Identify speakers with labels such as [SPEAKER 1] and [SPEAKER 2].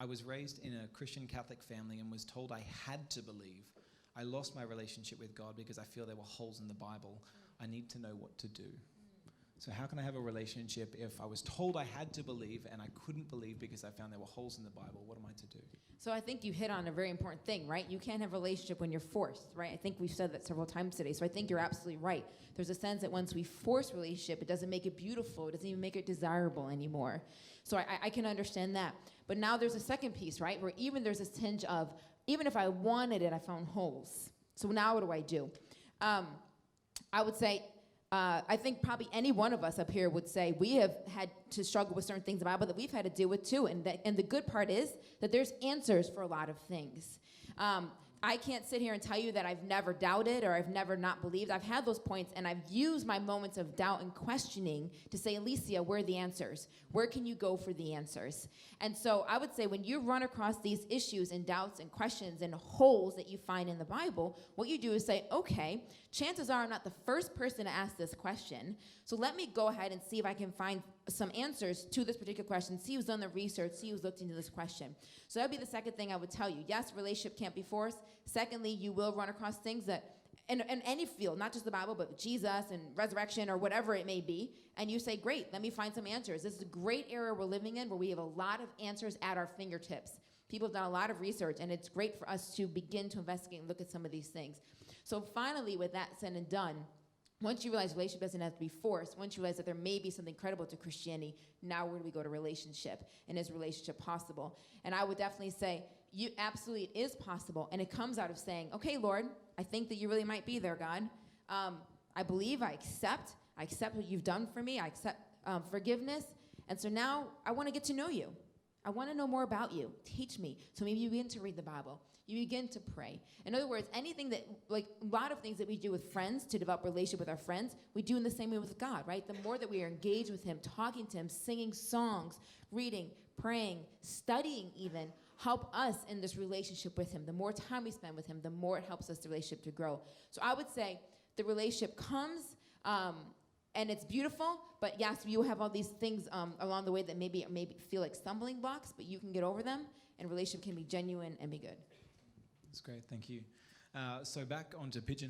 [SPEAKER 1] I was raised in a Christian Catholic family and was told I had to believe. I lost my relationship with God because I feel there were holes in the Bible. I need to know what to do. So how can I have a relationship if I was told I had to believe and I couldn't believe because I found there were holes in the Bible? What am I to do?
[SPEAKER 2] So I think you hit on a very important thing, right? You can't have a relationship when you're forced, right? I think we've said that several times today. So I think you're absolutely right. There's a sense that once we force relationship, it doesn't make it beautiful. It doesn't even make it desirable anymore. So I can understand that. But now there's a second piece, right? Where even there's this tinge of, even if I wanted it, I found holes. So now what do I do? I would say, I think probably any one of us up here would say we have had to struggle with certain things in the Bible that we've had to deal with too. And the good part is that there's answers for a lot of things. I can't sit here and tell you that I've never doubted or I've never not believed. I've had those points, and I've used my moments of doubt and questioning to say, Alycia, where are the answers? Where can you go for the answers? And so I would say when you run across these issues and doubts and questions and holes that you find in the Bible, what you do is say, okay, chances are I'm not the first person to ask this question, so let me go ahead and see if I can find some answers to this particular question, see who's done the research, see who's looked into this question. So that would be the second thing I would tell you. Yes, relationship can't be forced. Secondly, you will run across things that, in any field, not just the Bible, but Jesus and resurrection or whatever it may be, and you say, great, let me find some answers. This is a great era we're living in where we have a lot of answers at our fingertips. People have done a lot of research, and it's great for us to begin to investigate and look at some of these things. So finally, with that said and done, once you realize relationship doesn't have to be forced, once you realize that there may be something credible to Christianity, now where do we go to relationship? And is relationship possible? And I would definitely say, absolutely it is possible. And it comes out of saying, okay, Lord, I think that you really might be there, God. I believe, I accept what you've done for me. I accept forgiveness. And so now I want to get to know you. I want to know more about you. Teach me. So maybe you begin to read the Bible. You begin to pray. In other words, anything that, like a lot of things that we do with friends to develop a relationship with our friends, we do in the same way with God, right? The more that we are engaged with him, talking to him, singing songs, reading, praying, studying even, help us in this relationship with him. The more time we spend with him, the more it helps us the relationship to grow. So I would say the relationship comes, and it's beautiful, but yes, you have all these things along the way that maybe feel like stumbling blocks, but you can get over them, and relationship can be genuine and be good.
[SPEAKER 1] That's great, thank you. So back onto pigeon.